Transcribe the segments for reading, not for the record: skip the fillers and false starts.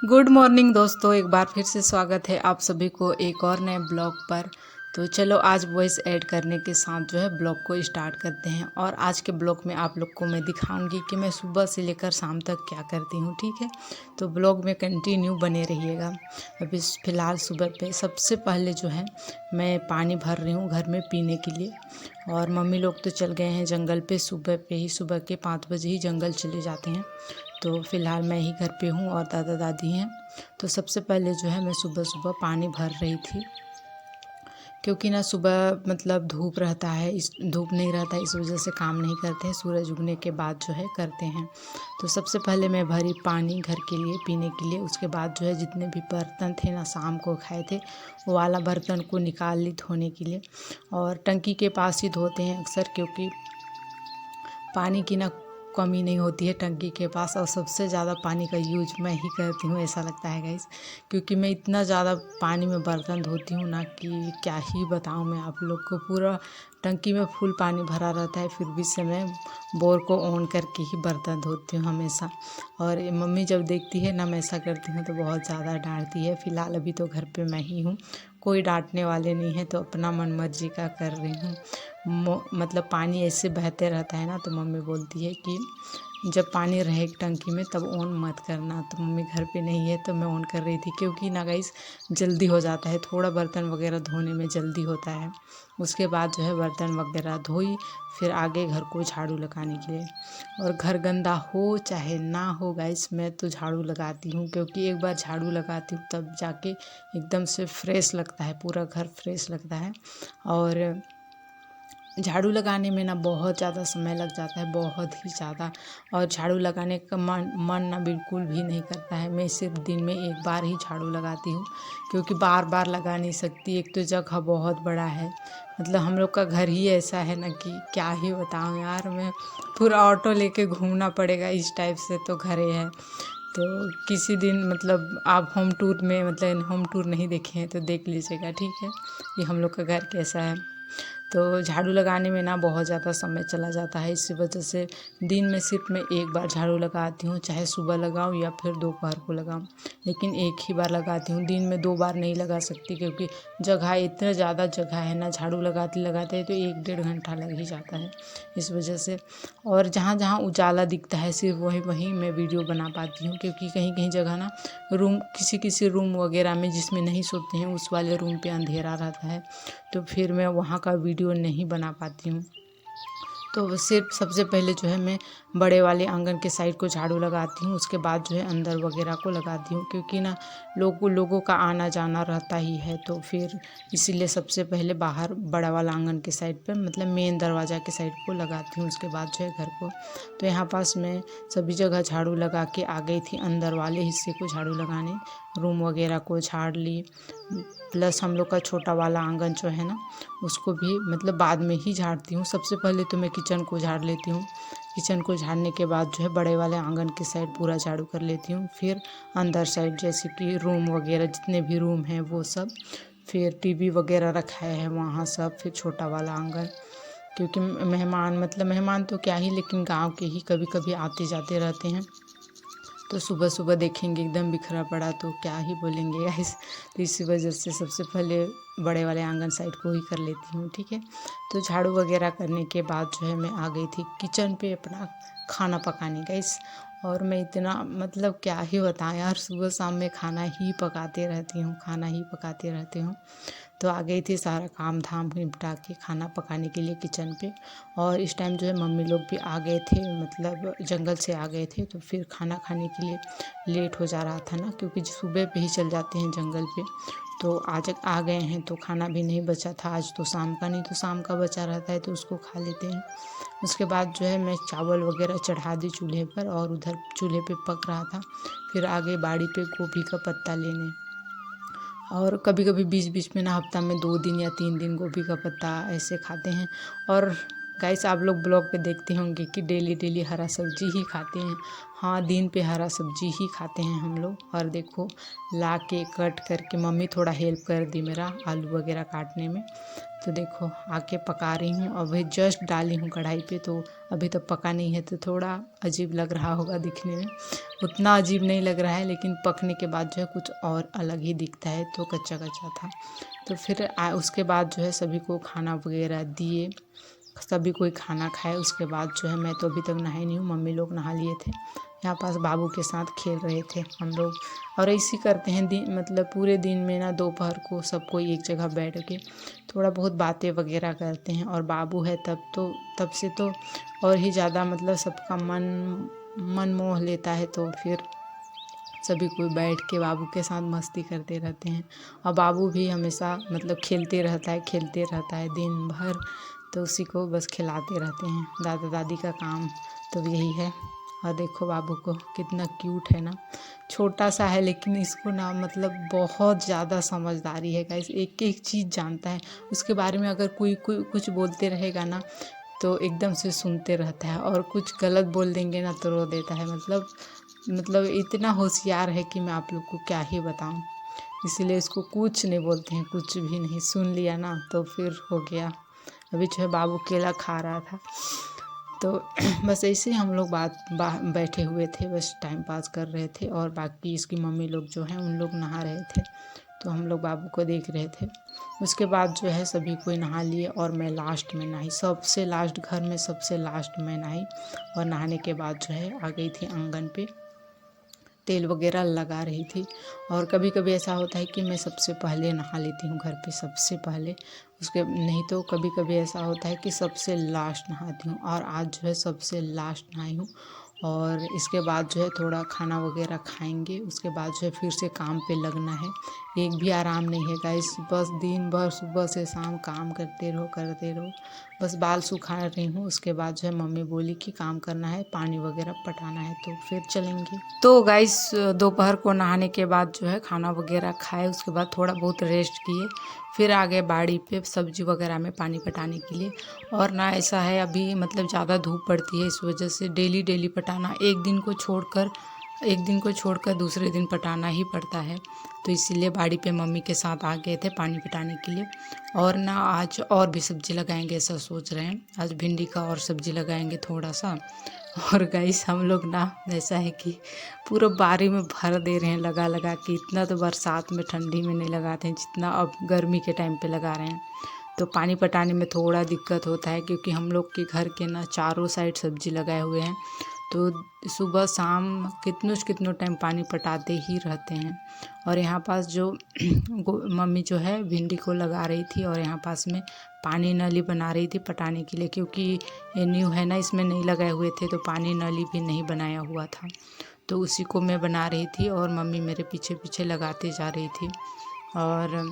Good morning दोस्तों, एक बार फिर से स्वागत है आप सभी को एक और नए ब्लॉग पर। तो चलो आज वॉइस ऐड करने के साथ जो है ब्लॉग को स्टार्ट करते हैं। और आज के ब्लॉग में आप लोग को मैं दिखाऊंगी कि मैं सुबह से लेकर शाम तक क्या करती हूँ। ठीक है, तो ब्लॉग में कंटिन्यू बने रहिएगा। अभी फ़िलहाल सुबह पे सबसे पहले जो है मैं पानी भर रही हूँ घर में पीने के लिए। और मम्मी लोग तो चल गए हैं जंगल पे, सुबह पे ही, सुबह के 5 बजे ही जंगल चले जाते हैं। तो फ़िलहाल मैं ही घर पे हूँ और दादा दादी हैं। तो सबसे पहले जो है मैं सुबह सुबह पानी भर रही थी, क्योंकि ना सुबह मतलब धूप रहता है, इस धूप नहीं रहता है, इस वजह से काम नहीं करते हैं, सूरज उगने के बाद जो है करते हैं। तो सबसे पहले मैं भरी पानी घर के लिए पीने के लिए। उसके बाद जो है जितने भी बर्तन थे ना शाम को खाए थे, वो वाला बर्तन को निकाल ली धोने के लिए। और टंकी के पास ही धोते हैं अक्सर, क्योंकि पानी की ना कमी नहीं होती है टंकी के पास। और सबसे ज़्यादा पानी का यूज मैं ही करती हूँ, ऐसा लगता है गाइस, क्योंकि मैं इतना ज़्यादा पानी में बर्तन धोती हूँ ना कि क्या ही बताऊँ मैं आप लोग को। पूरा टंकी में फुल पानी भरा रहता है, फिर भी से मैं बोर को ऑन करके ही बर्तन धोती हूँ हमेशा। और मम्मी जब देखती है ना मैं ऐसा करती हूँ तो बहुत ज़्यादा डांटती है। फ़िलहाल अभी तो घर पे मैं ही हूँ, कोई डांटने वाले नहीं है, तो अपना मन मर्जी का कर रही हूँ। मतलब पानी ऐसे बहते रहता है ना, तो मम्मी बोलती है कि जब पानी रहे टंकी में तब ऑन मत करना। तो मम्मी घर पे नहीं है तो मैं ऑन कर रही थी, क्योंकि ना गाइस जल्दी हो जाता है, थोड़ा बर्तन वगैरह धोने में जल्दी होता है। उसके बाद जो है बर्तन वगैरह धोई, फिर आगे घर को झाड़ू लगाने के लिए। और घर गंदा हो चाहे ना हो गाइस, मैं तो झाड़ू लगाती हूँ, क्योंकि एक बार झाड़ू लगाती हूँ तब जाके एकदम से फ्रेश लगता है, पूरा घर फ्रेश लगता है। और झाड़ू लगाने में ना बहुत ज़्यादा समय लग जाता है, बहुत ही ज़्यादा। और झाड़ू लगाने का मन ना बिल्कुल भी नहीं करता है। मैं सिर्फ दिन में एक बार ही झाड़ू लगाती हूँ, क्योंकि बार बार लगा नहीं सकती। एक तो जगह बहुत बड़ा है, मतलब हम लोग का घर ही ऐसा है ना कि क्या ही बताऊँ यार। मैं पूरा ऑटो लेके घूमना पड़ेगा इस टाइप से तो घरे है। तो किसी दिन मतलब आप होम टूर में, मतलब होम टूर नहीं देखे हैं तो देख लीजिएगा, ठीक है, ये हम लोग का घर कैसा है। तो झाड़ू लगाने में ना बहुत ज़्यादा समय चला जाता है, इसी वजह से दिन में सिर्फ मैं एक बार झाड़ू लगाती हूँ, चाहे सुबह लगाऊँ या फिर दोपहर को लगाऊँ, लेकिन एक ही बार लगाती हूँ। दिन में 2 बार नहीं लगा सकती, क्योंकि जगह इतना ज़्यादा जगह है ना, झाड़ू लगाते लगाते तो 1 डेढ़ घंटा लग ही जाता है इस वजह से। और जहाँ जहाँ उजाला दिखता है सिर्फ वहीं वहीं मैं वीडियो बना पाती हूँ, क्योंकि कहीं कहीं जगह ना रूम, किसी किसी रूम वगैरह में जिसमें नहीं सोते हैं उस वाले रूम पे अंधेरा रहता है, तो फिर मैं वहाँ का वीडियो नहीं बना पाती हूँ। तो सिर्फ सबसे पहले जो है मैं बड़े वाले आंगन के साइड को झाड़ू लगाती हूँ, उसके बाद जो है अंदर वगैरह को लगाती हूँ, क्योंकि ना लोगों का आना जाना रहता ही है। तो फिर इसीलिए सबसे पहले बाहर बड़ा वाला आंगन के साइड पर, मतलब मेन दरवाज़ा के साइड को लगाती हूँ, उसके बाद जो है घर को। तो यहाँ पास मैं सभी जगह झाड़ू लगा के आ गई थी, अंदर वाले हिस्से को झाड़ू लगाने, रूम वगैरह को झाड़ ली। प्लस हम लोग का छोटा वाला आंगन जो है ना, उसको भी मतलब बाद में ही झाड़ती हूँ। सबसे पहले तो मैं किचन को झाड़ लेती हूँ, किचन को झाड़ने के बाद जो है बड़े वाले आंगन के साइड पूरा झाड़ू कर लेती हूँ। फिर अंदर साइड जैसे कि रूम वगैरह जितने भी रूम हैं वो सब, फिर टीवी वगैरह रखा है वहाँ सब, फिर छोटा वाला आंगन, क्योंकि मेहमान, मतलब मेहमान तो क्या ही, लेकिन गांव के ही कभी कभी आते जाते रहते हैं, तो सुबह सुबह देखेंगे एकदम बिखरा पड़ा तो क्या ही बोलेंगे गाइस। तो इसी वजह से सबसे पहले बड़े वाले आंगन साइड को ही कर लेती हूँ, ठीक है। तो झाड़ू वगैरह करने के बाद जो है मैं आ गई थी किचन पे अपना खाना पकाने गाइस। और मैं इतना, मतलब क्या ही बताएं यार, सुबह शाम में खाना ही पकाते रहती हूँ, खाना ही पकाते रहती हूँ। तो आ गई थी सारा काम धाम निपटा के खाना पकाने के लिए किचन पे। और इस टाइम जो है मम्मी लोग भी आ गए थे, मतलब जंगल से आ गए थे, तो फिर खाना खाने के लिए लेट हो जा रहा था ना, क्योंकि सुबह पे ही चल जाते हैं जंगल पे। तो आज आ गए हैं तो खाना भी नहीं बचा था आज, तो शाम का, नहीं तो शाम का बचा रहता है तो उसको खा लेते हैं। उसके बाद जो है मैं चावल वगैरह चढ़ा दी चूल्हे पर, और उधर चूल्हे पे पक रहा था। फिर आगे बाड़ी पे गोभी का पत्ता लेने, और कभी कभी बीच बीच में ना हफ्ता में 2 दिन या 3 दिन गोभी का पत्ता ऐसे खाते हैं। और गाइस आप लोग ब्लॉग पे देखते होंगे कि डेली डेली हरा सब्जी ही खाते हैं। हाँ, दिन पे हरा सब्जी ही खाते हैं हम लोग। और देखो ला के कट करके मम्मी थोड़ा हेल्प कर दी मेरा आलू वगैरह काटने में। तो देखो आके पका रही हूँ, अभी जस्ट डाली हूँ कढ़ाई पे, तो अभी तक पका नहीं है, तो थोड़ा अजीब लग रहा होगा दिखने में। उतना अजीब नहीं लग रहा है, लेकिन पकने के बाद जो है कुछ और अलग ही दिखता है, तो कच्चा कच्चा था। तो फिर उसके बाद जो है सभी को खाना वगैरह दिए, सभी कोई खाना खाए। उसके बाद जो है मैं तो अभी तक नहाई नहीं हूँ, मम्मी लोग नहा लिए थे। यहाँ पास बाबू के साथ खेल रहे थे हम लोग। और ऐसे ही करते हैं दिन, मतलब पूरे दिन में ना दोपहर को सब कोई एक जगह बैठ के थोड़ा बहुत बातें वगैरह करते हैं। और बाबू है तब से तो और ही ज़्यादा मतलब सबका मन मोह लेता है। तो फिर सभी कोई बैठ के बाबू के साथ मस्ती करते रहते हैं। और बाबू भी हमेशा मतलब खेलते रहता है दिन भर, तो उसी को बस खिलाते रहते हैं। दादा दादी का काम तो यही है। और देखो बाबू को कितना क्यूट है ना, छोटा सा है लेकिन इसको ना मतलब बहुत ज़्यादा समझदारी है गाइस, एक एक चीज़ जानता है। उसके बारे में अगर कोई कुछ बोलते रहेगा ना तो एकदम से सुनते रहता है, और कुछ गलत बोल देंगे ना तो रो देता है। मतलब इतना होशियार है कि मैं आप लोग को क्या ही बताऊं। इसीलिए इसको कुछ नहीं बोलते हैं, कुछ भी नहीं, सुन लिया ना तो फिर हो गया। अभी जो है बाबू केला खा रहा था, तो बस ऐसे ही हम लोग बैठे हुए थे, बस टाइम पास कर रहे थे। और बाकी इसकी मम्मी लोग जो हैं उन लोग नहा रहे थे, तो हम लोग बाबू को देख रहे थे। उसके बाद जो है सभी कोई नहा लिए और मैं लास्ट में नहाई, सबसे लास्ट, घर में सबसे लास्ट में नहाई। और नहाने के बाद जो है आ गई थी आंगन पे, तेल वगैरह लगा रही थी। और कभी कभी ऐसा होता है कि मैं सबसे पहले नहा लेती हूँ घर पे, सबसे पहले। उसके नहीं तो कभी कभी ऐसा होता है कि सबसे लास्ट नहाती हूँ, और आज जो है सबसे लास्ट नहाई हूँ। और इसके बाद जो है थोड़ा खाना वगैरह खाएंगे, उसके बाद जो है फिर से काम पे लगना है। एक भी आराम नहीं है गाइस, बस दिन भर सुबह से शाम काम करते रहो। बस बाल सुखा रही हूँ। उसके बाद जो है मम्मी बोली कि काम करना है, पानी वगैरह पटाना है, तो फिर चलेंगे। तो गाइस दोपहर को नहाने के बाद जो है खाना वगैरह खाए, उसके बाद थोड़ा बहुत रेस्ट किए, फिर आ गए बाड़ी पे सब्जी वगैरह में पानी पटाने के लिए। और ना ऐसा है अभी मतलब ज़्यादा धूप पड़ती है, इस वजह से डेली डेली पटाना, एक दिन को छोड़कर दूसरे दिन पटाना ही पड़ता है। तो इसीलिए बाड़ी पे मम्मी के साथ आ गए थे पानी पटाने के लिए। और ना आज और भी सब्जी लगाएंगे ऐसा सोच रहे हैं, आज भिंडी का और सब्जी लगाएंगे थोड़ा सा। और गाइस हम लोग ना ऐसा है कि पूरा बारी में भर दे रहे हैं लगा लगा के। इतना तो बरसात में ठंडी में नहीं लगाते हैं जितना अब गर्मी के टाइम पे लगा रहे हैं। तो पानी पटाने में थोड़ा दिक्कत होता है, क्योंकि हम लोग के घर के ना चारों साइड सब्जी लगाए हुए हैं, तो सुबह शाम कितनों टाइम पानी पटाते ही रहते हैं। और यहाँ पास जो मम्मी जो है भिंडी को लगा रही थी, और यहाँ पास में पानी नली बना रही थी पटाने के लिए, क्योंकि ये न्यू है ना, इसमें नहीं लगाए हुए थे, तो पानी नली भी नहीं बनाया हुआ था। तो उसी को मैं बना रही थी और मम्मी मेरे पीछे पीछे लगाते जा रही थी। और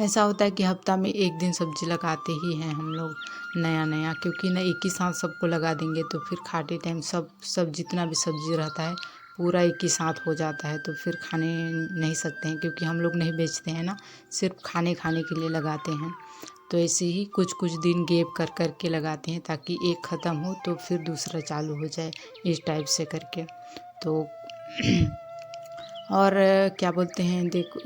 ऐसा होता है कि हफ्ता में एक दिन सब्जी लगाते ही हैं हम लोग नया, क्योंकि ना एक ही साथ सबको लगा देंगे तो फिर खाते टाइम सब जितना भी सब्जी रहता है पूरा एक ही साथ हो जाता है, तो फिर खाने नहीं सकते हैं, क्योंकि हम लोग नहीं बेचते हैं ना, सिर्फ खाने के लिए लगाते हैं। तो ऐसे ही कुछ कुछ दिन गैप कर के लगाते हैं, ताकि एक ख़त्म हो तो फिर दूसरा चालू हो जाए, इस टाइप से करके। तो और क्या बोलते हैं, देखो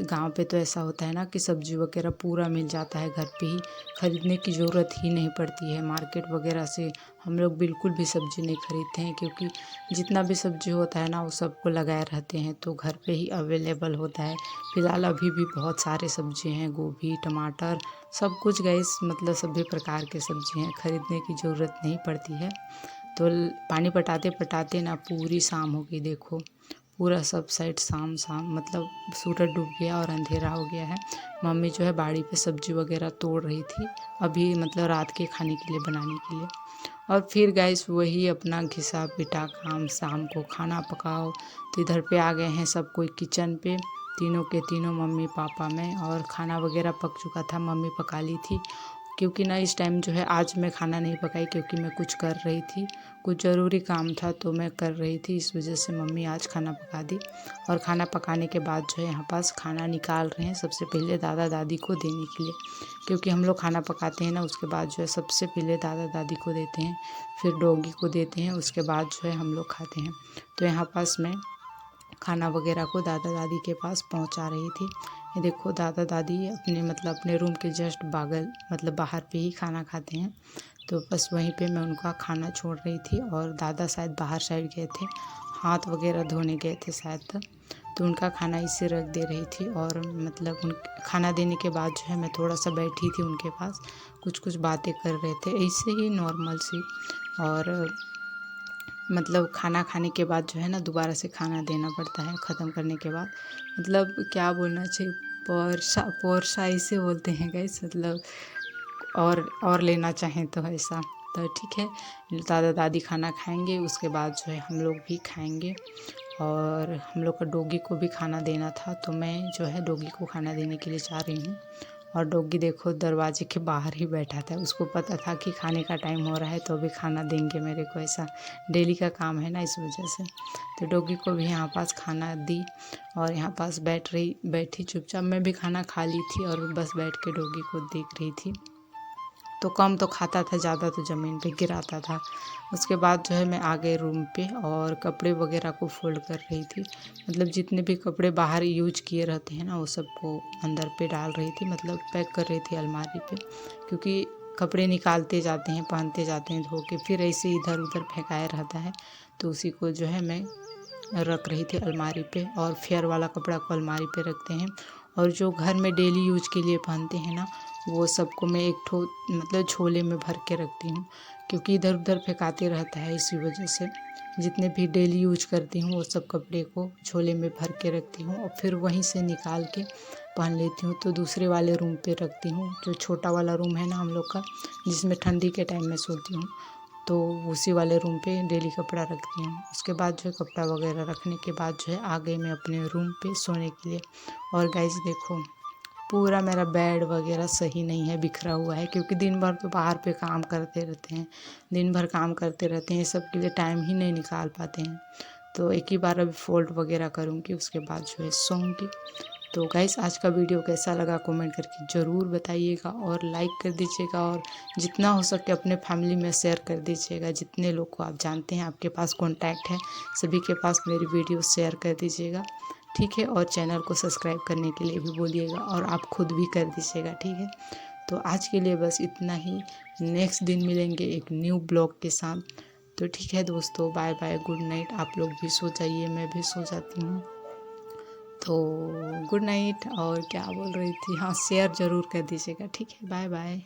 गांव पे तो ऐसा होता है ना कि सब्जी वगैरह पूरा मिल जाता है घर पे ही, ख़रीदने की ज़रूरत ही नहीं पड़ती है। मार्केट वगैरह से हम लोग बिल्कुल भी सब्ज़ी नहीं खरीदते हैं, क्योंकि जितना भी सब्ज़ी होता है ना वो सबको लगाए रहते हैं, तो घर पे ही अवेलेबल होता है। फ़िलहाल अभी भी बहुत सारे सब्ज़ी हैं, गोभी टमाटर सब कुछ गैस, मतलब सभी प्रकार के सब्ज़ी हैं, ख़रीदने की ज़रूरत नहीं पड़ती है। तो पानी पटाते पटाते ना पूरी शाम हो गई, देखो पूरा सब साइड शाम मतलब सूरज डूब गया और अंधेरा हो गया है। मम्मी जो है बाड़ी पे सब्जी वगैरह तोड़ रही थी, अभी मतलब रात के खाने के लिए बनाने के लिए। और फिर गैस वही अपना घिसा पिटा काम, शाम को खाना पकाओ। तो इधर पे आ गए हैं सब कोई किचन पे, तीनों के तीनों, मम्मी पापा मैं, और खाना वगैरह पक चुका था, मम्मी पका ली थी, क्योंकि ना इस टाइम जो है आज मैं खाना नहीं पकाई, क्योंकि मैं कुछ कर रही थी, कुछ ज़रूरी काम था तो मैं कर रही थी, इस वजह से मम्मी आज खाना पका दी। और खाना पकाने के बाद जो है यहाँ पास खाना निकाल रहे हैं, सबसे पहले दादा दादी को देने के लिए, क्योंकि हम लोग खाना पकाते हैं ना उसके बाद जो है सबसे पहले दादा दादी को देते हैं, फिर डॉगी को देते हैं, उसके बाद जो है हम लोग खाते हैं। तो यहाँ पास मैं खाना वगैरह को दादा दादी के पास पहुंचा रही थी। ये देखो दादा दादी अपने रूम के जस्ट बाहर पे ही खाना खाते हैं, तो बस वहीं पे मैं उनका खाना छोड़ रही थी। और दादा शायद बाहर साइड गए थे, हाथ वगैरह धोने गए थे शायद, तो उनका खाना इसे रख दे रही थी। और उन खाना देने के बाद जो है मैं थोड़ा सा बैठी थी उनके पास, कुछ बातें कर रहे थे ऐसे ही नॉर्मल सी। और खाना खाने के बाद जो है ना दोबारा से खाना देना पड़ता है ख़त्म करने के बाद, क्या बोलना चाहिए, पोरसा इसे बोलते हैं गाइस, और लेना चाहें तो ऐसा। तो ठीक है, दादा दादी खाना खाएंगे, उसके बाद जो है हम लोग भी खाएंगे। और हम लोग का डॉगी को भी खाना देना था, तो मैं जो है डॉगी को खाना देने के लिए जा रही हूँ। और डॉगी देखो दरवाजे के बाहर ही बैठा था, उसको पता था कि खाने का टाइम हो रहा है तो अभी खाना देंगे मेरे को, ऐसा डेली का काम है ना, इस वजह से। तो डॉगी को भी यहाँ पास खाना दी और यहाँ पास बैठी चुपचाप। मैं भी खाना खा ली थी और बस बैठ के डॉगी को देख रही थी। तो कम तो खाता था, ज़्यादा तो ज़मीन पे गिराता था। उसके बाद जो है मैं आ गई रूम पे और कपड़े वगैरह को फोल्ड कर रही थी, जितने भी कपड़े बाहर यूज किए रहते हैं ना वो सबको अंदर पे डाल रही थी, पैक कर रही थी अलमारी पे, क्योंकि कपड़े निकालते जाते हैं, पहनते जाते हैं धो के, फिर ऐसे इधर उधर फेंकाया रहता है, तो उसी को जो है मैं रख रही थी अलमारी पे। और फेयर वाला कपड़ा को अलमारी पे रखते हैं, और जो घर में डेली यूज के लिए पहनते हैं ना वो सबको मैं एक ठो झोले में भर के रखती हूँ, क्योंकि इधर उधर फेंकाते रहता है, इसी वजह से जितने भी डेली यूज करती हूँ वो सब कपड़े को झोले में भर के रखती हूँ, और फिर वहीं से निकाल के पहन लेती हूँ। तो दूसरे वाले रूम पे रखती हूँ, जो छोटा वाला रूम है ना हम लोग का, जिसमें ठंडी के टाइम में सोती हूँ, तो उसी वाले रूम पे डेली कपड़ा रखती हूँ। उसके बाद जो है कपड़ा वगैरह रखने के बाद जो है आ गई मैं अपने रूम पे सोने के लिए। और गाइस देखो पूरा मेरा बेड वगैरह सही नहीं है, बिखरा हुआ है, क्योंकि दिन भर तो बाहर पे काम करते रहते हैं, दिन भर काम करते रहते हैं, सब के लिए टाइम ही नहीं निकाल पाते हैं। तो एक ही बार अभी फोल्ड वगैरह करूँगी, उसके बाद जो है सोऊंगी। तो गाइस आज का वीडियो कैसा लगा कमेंट करके ज़रूर बताइएगा, और लाइक कर दीजिएगा, और जितना हो सके अपने फैमिली में शेयर कर दीजिएगा, जितने लोग को आप जानते हैं आपके पास कॉन्टैक्ट है सभी के पास मेरी वीडियो शेयर कर दीजिएगा, ठीक है। और चैनल को सब्सक्राइब करने के लिए भी बोलिएगा, और आप खुद भी कर दीजिएगा, ठीक है। तो आज के लिए बस इतना ही, नेक्स्ट दिन मिलेंगे एक न्यू ब्लॉग के साथ। तो ठीक है दोस्तों, बाय बाय, गुड नाइट। आप लोग भी सो जाइए, मैं भी सो जाती हूँ। तो गुड नाइट। और क्या बोल रही थी, हाँ शेयर ज़रूर कर दीजिएगा, ठीक है, बाय बाय।